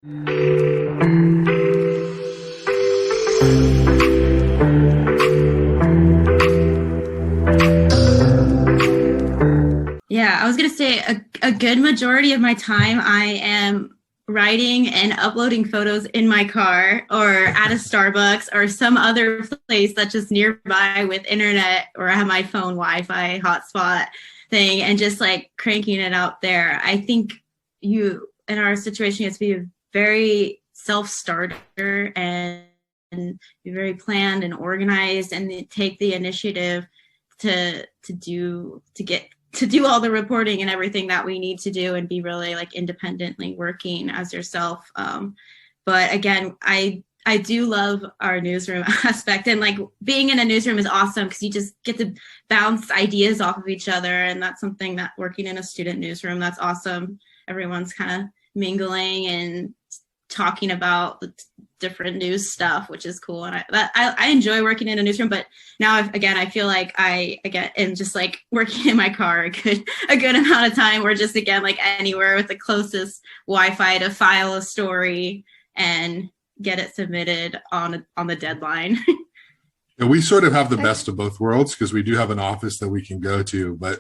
Yeah, I was going to say a good majority of my time I am writing and uploading photos in my car or at a Starbucks or some other place that's just nearby with internet, or I have my phone Wi-Fi hotspot thing and just like cranking it out there. I think you, in our situation, you have to be a very self-starter and be very planned and organized and take the initiative to do all the reporting and everything that we need to do and be really like independently working as yourself. But again, I do love our newsroom aspect, and like being in a newsroom is awesome because you just get to bounce ideas off of each other. And that's something that working in a student newsroom, that's awesome. Everyone's kind of mingling and talking about the different news stuff, which is cool. And I enjoy working in a newsroom, but now I feel like I am just like working in my car a good amount of time, or just again, like anywhere with the closest Wi-Fi to file a story and get it submitted on the deadline. Yeah, we sort of have the best of both worlds because we do have an office that we can go to, but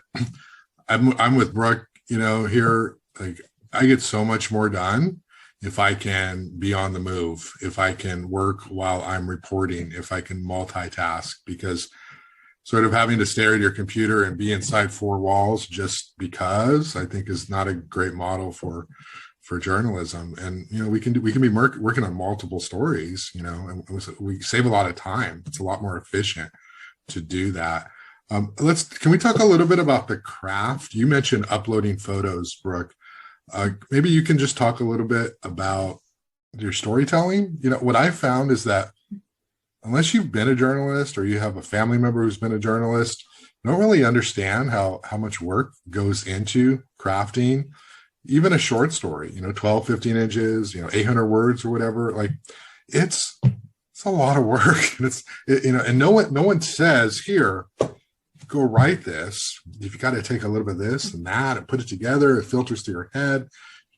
I'm with Brooke, here, like I get so much more done if I can be on the move, if I can work while I'm reporting, if I can multitask, because sort of having to stare at your computer and be inside four walls just because, I think, is not a great model for journalism. And, we can be working on multiple stories, and we save a lot of time. It's a lot more efficient to do that. Can we talk a little bit about the craft? You mentioned uploading photos, Brooke. Maybe you can just talk a little bit about your storytelling. What I found is that unless you've been a journalist or you have a family member who's been a journalist, you don't really understand how much work goes into crafting even a short story, 12, 15 inches, 800 words or whatever. Like it's a lot of work. And no one says, here, go write this. You've got to take a little bit of this and that and put it together. It filters through your head.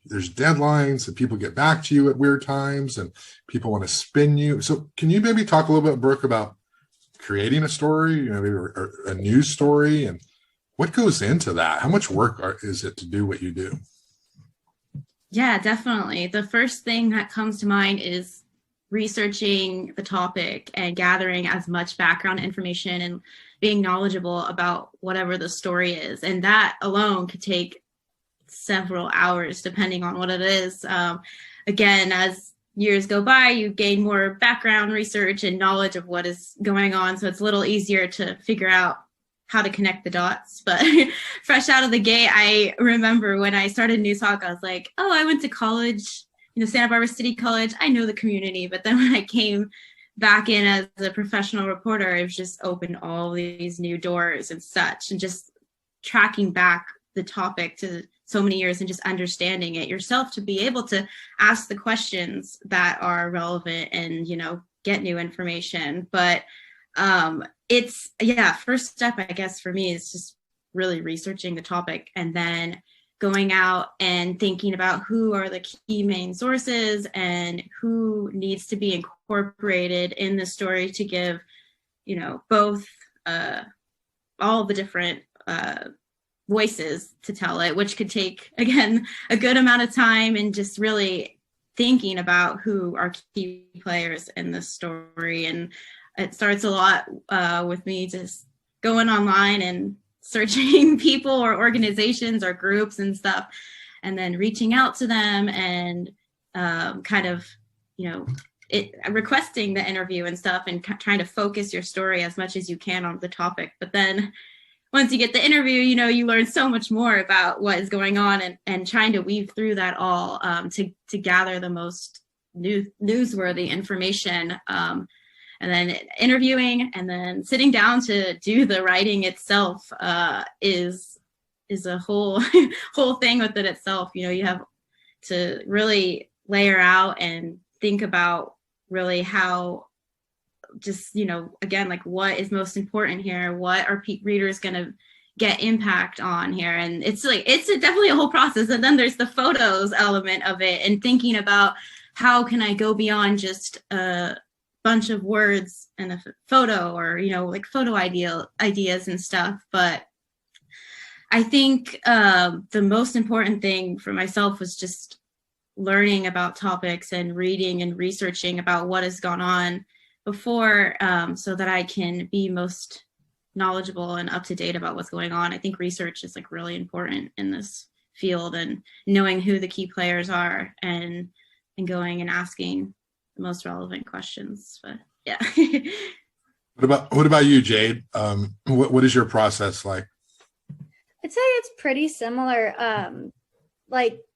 There's deadlines and people get back to you at weird times and people want to spin you. So can you maybe talk a little bit, Brooke, about creating a story, maybe a news story, and what goes into that? How much work is it to do what you do? Yeah, definitely. The first thing that comes to mind is researching the topic and gathering as much background information and being knowledgeable about whatever the story is. And that alone could take several hours, depending on what it is. Again, as years go by, you gain more background research and knowledge of what is going on. So it's a little easier to figure out how to connect the dots. But fresh out of the gate, I remember when I started Noozhawk, I was like, oh, I went to college, Santa Barbara City College. I know the community. But then when I came back in as a professional reporter, it was just opened all these new doors and such, and just tracking back the topic to so many years and just understanding it yourself to be able to ask the questions that are relevant and, get new information. But first step, I guess, for me is just really researching the topic and then going out and thinking about who are the key main sources and who needs to be incorporated in the story to give, both all the different voices to tell it, which could take, again, a good amount of time, and just really thinking about who are key players in the story. And it starts a lot with me just going online and searching people or organizations or groups and stuff, and then reaching out to them and requesting the interview and stuff, and trying to focus your story as much as you can on the topic. But then once you get the interview, you learn so much more about what is going on, and trying to weave through that all to gather the most newsworthy information. And then interviewing and then sitting down to do the writing itself is a whole thing within itself. You have to really layer out and think about really how just, again, like what is most important here? What are readers going to get impact on here. And it's definitely a whole process. And then there's the photos element of it and thinking about how can I go beyond just a bunch of words and a photo, or, like photo ideas and stuff. But I think the most important thing for myself was just learning about topics and reading and researching about what has gone on before, so that I can be most knowledgeable and up to date about what's going on. I think research is really important in this field, and knowing who the key players are and going and asking the most relevant questions. But yeah. What about you, Jade? What is your process like? I'd say it's pretty similar.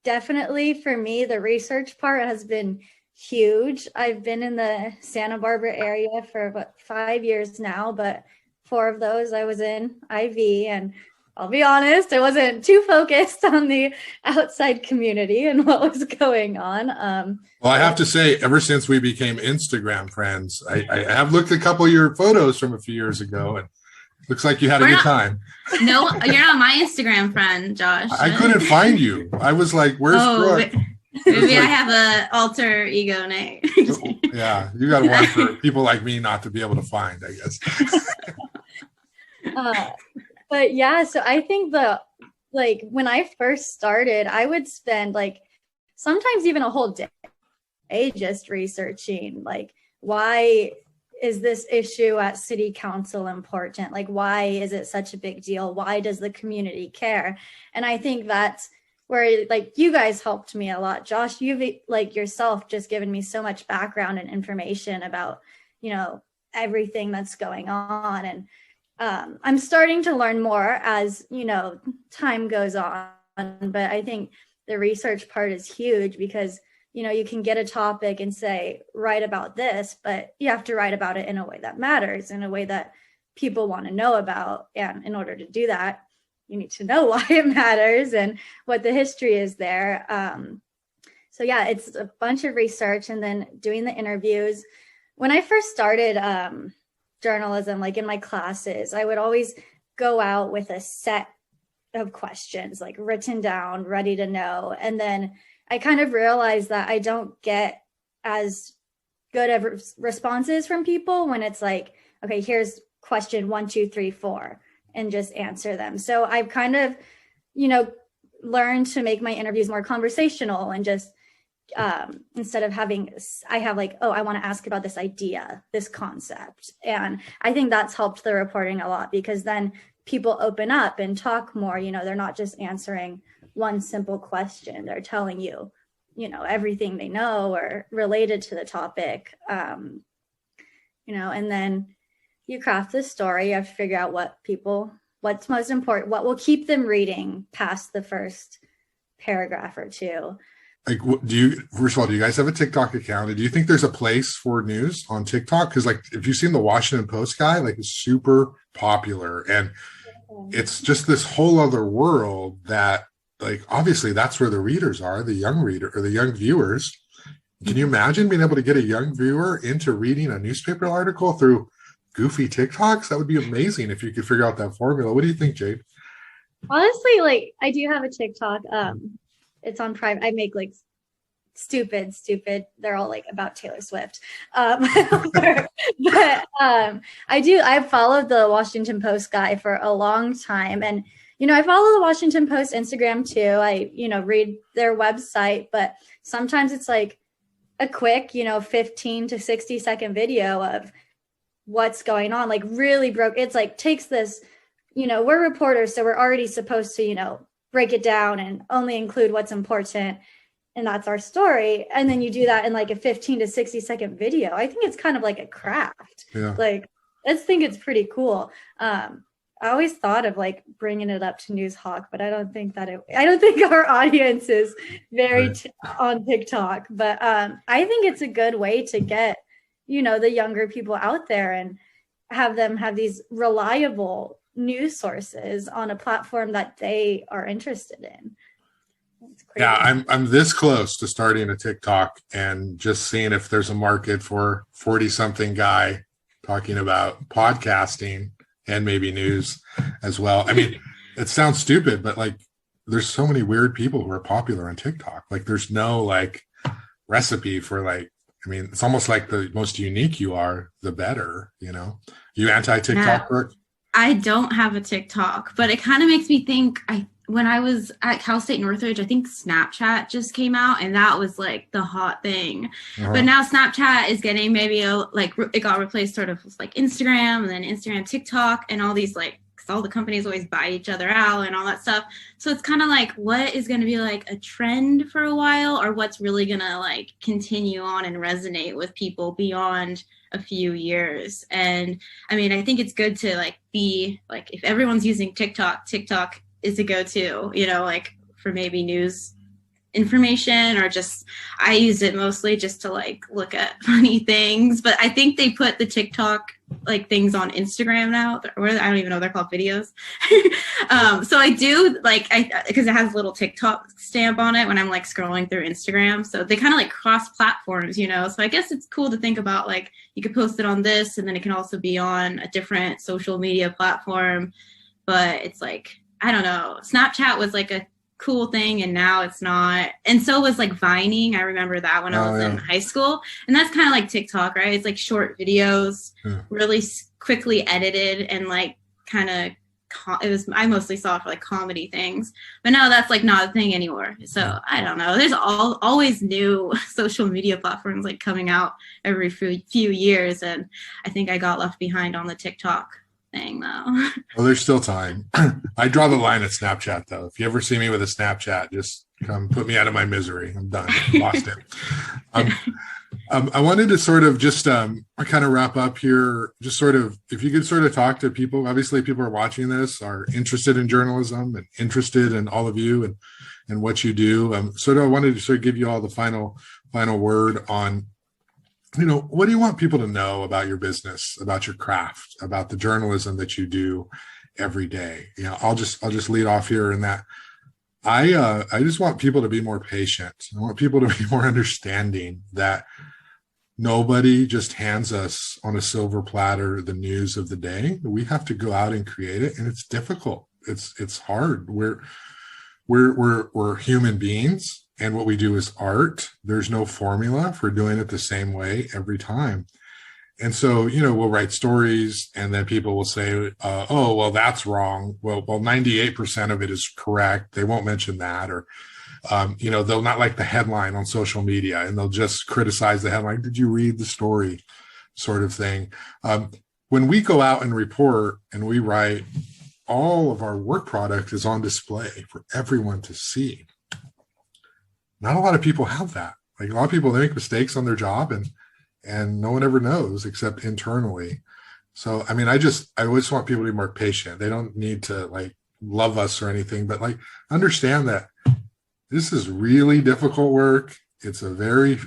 Definitely for me, the research part has been huge. I've been in the Santa Barbara area for about 5 years now, but 4 of those I was in IV, and I'll be honest, I wasn't too focused on the outside community and what was going on. Well, I have to say, ever since we became Instagram friends, I have looked at a couple of your photos from a few years ago, and looks like you had a good time. No, you're not my Instagram friend, Josh. I couldn't find you. I was like, where's Brooke? Maybe I have an alter ego name. Yeah, you got one for people like me not to be able to find, I guess. But yeah, so I think when I first started, I would spend sometimes even a whole day just researching, why is this issue at city council important? Why is it such a big deal? Why does the community care? And I think that's where you guys helped me a lot. Josh, you've yourself just given me so much background and information about, everything that's going on. And I'm starting to learn more as, time goes on. But I think the research part is huge because, you can get a topic and say, write about this, but you have to write about it in a way that matters, in a way that people want to know about. And in order to do that, you need to know why it matters and what the history is there. So yeah, it's a bunch of research and then doing the interviews. When I first started journalism, in my classes, I would always go out with a set of questions, written down, ready to know. And then I kind of realized that I don't get as good of responses from people when it's okay, here's question 1, 2, 3, 4, and just answer them. So I've kind of, learned to make my interviews more conversational and just instead of I have I want to ask about this idea, this concept. And I think that's helped the reporting a lot because then people open up and talk more. They're not just answering one simple question. They're telling you, everything they know or related to the topic. And then you craft the story. You have to figure out what's most important, what will keep them reading past the first paragraph or two. First of all, do you guys have a TikTok account? And do you think there's a place for news on TikTok? Because if you've seen the Washington Post guy, it's super popular. And it's just this whole other world that obviously that's where the readers are, the young reader or the young viewers. Can you imagine being able to get a young viewer into reading a newspaper article through goofy TikToks? That would be amazing if you could figure out that formula. What do you think, Jade? Honestly, I do have a TikTok. It's on private. I make stupid. They're all about Taylor Swift. But I've followed the Washington Post guy for a long time. And, I follow the Washington Post Instagram too. I, read their website, but sometimes it's a quick, 15 to 60 second video of what's going on. Really broke. It's takes this, we're reporters, so we're already supposed to, break it down and only include what's important. And that's our story. And then you do that in a 15 to 60 second video. I think it's kind of like a craft. Yeah. I just think it's pretty cool. I always thought of bringing it up to Noozhawk, but I don't think our audience is very on TikTok. But I think it's a good way to get, the younger people out there and have them have these reliable news sources on a platform that they are interested in. Yeah, I'm this close to starting a TikTok and just seeing if there's a market for 40-something guy talking about podcasting and maybe news as well. I mean, it sounds stupid, but like there's so many weird people who are popular on TikTok. Like there's no like recipe for like, I mean, it's almost like the most unique you are, the better, you know. You anti-TikTok, Brooke? I don't have a TikTok, but it kind of makes me think when I was at Cal State Northridge, I think Snapchat just came out and that was like the hot thing. But now Snapchat is getting maybe it got replaced sort of with like Instagram and then Instagram, TikTok, and all these like, cause all the companies always buy each other out and all that stuff. So it's kind of like, what is going to be like a trend for a while, or what's really going to like continue on and resonate with people beyond a few years? And I mean, I think it's good to like be like, if everyone's using TikTok is a go-to, you know, like for maybe news information, or just I use it mostly just to like look at funny things. But I think they put the TikTok like things on Instagram now, or I don't even know, they're called videos. So I do like, because it has a little TikTok stamp on it when I'm like scrolling through Instagram. So they kind of like cross platforms, you know. So I guess it's cool to think about like you could post it on this and then it can also be on a different social media platform. But it's like, I don't know, Snapchat was like a cool thing and now it's not. And so was like Vining. I remember that when I was in high school. And that's kind of like TikTok, right? It's like short videos, really quickly edited, and like kind of I mostly saw it for like comedy things, but now that's like not a thing anymore. So I don't know, there's always new social media platforms like coming out every few years, and I think I got left behind on the TikTok thing though. Well, there's still time. I draw the line at Snapchat though. If you ever see me with a Snapchat, just come put me out of my misery. I'm done. Lost it. I wanted to sort of just kind of wrap up here. Just sort of, if you could sort of talk to people. Obviously, people are watching this, are interested in journalism and interested in all of you and what you do. I wanted to sort of give you all the final word on, you know, what do you want people to know about your business, about your craft, about the journalism that you do every day? You know, I'll just lead off here in that I just want people to be more patient. I want people to be more understanding that nobody just hands us on a silver platter the news of the day. We have to go out and create it, and it's difficult. It's hard. We're human beings. And what we do is art. There's no formula for doing it the same way every time. And so, you know, we'll write stories and then people will say, oh, well, that's wrong. Well, 98% of it is correct. They won't mention that. Or, you know, they'll not like the headline on social media and they'll just criticize the headline. Did you read the story? Sort of thing. When we go out and report and we write, all of our work product is on display for everyone to see. Not a lot of people have that. Like a lot of people, they make mistakes on their job and no one ever knows except internally. So, I mean, I always want people to be more patient. They don't need to like love us or anything, but like understand that this is really difficult work. It's a very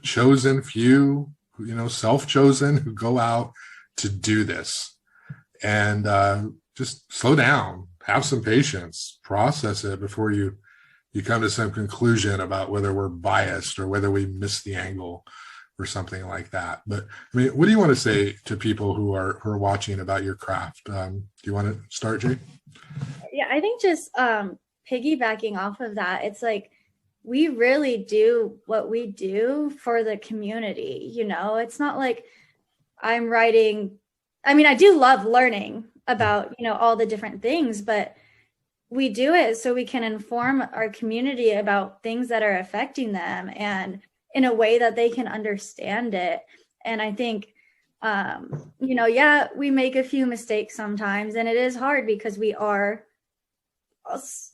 chosen few, you know, self-chosen who go out to do this, and just slow down, have some patience, process it before you come to some conclusion about whether we're biased or whether we missed the angle or something like that. But I mean, what do you want to say to people who are watching about your craft? Do you want to start, Jade? Yeah, I think just piggybacking off of that, it's like we really do what we do for the community. You know, it's not like I'm writing. I mean, I do love learning about, you know, all the different things, but we do it so we can inform our community about things that are affecting them and in a way that they can understand it. And I think, you know, yeah, we make a few mistakes sometimes, and it is hard because we are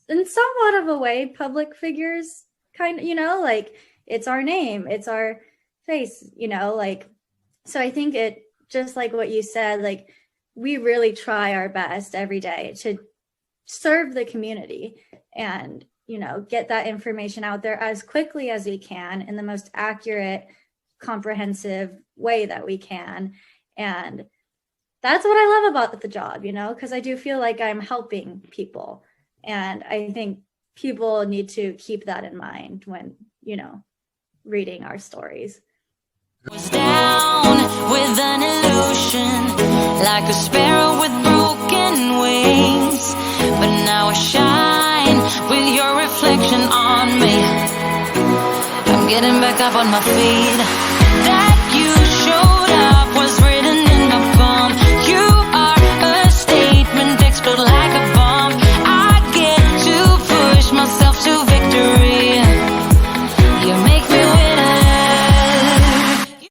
in somewhat of a way public figures, kind of, you know, like it's our name, it's our face, you know, like, so I think it, just like what you said, like we really try our best every day to serve the community and, you know, get that information out there as quickly as we can in the most accurate, comprehensive way that we can. And that's what I love about the job, you know, because I do feel like I'm helping people. And I think people need to keep that in mind when, you know, reading our stories. Was down with an illusion, like a sparrow with broken wings, but now shine with your reflection on me. I'm getting back up on my feet.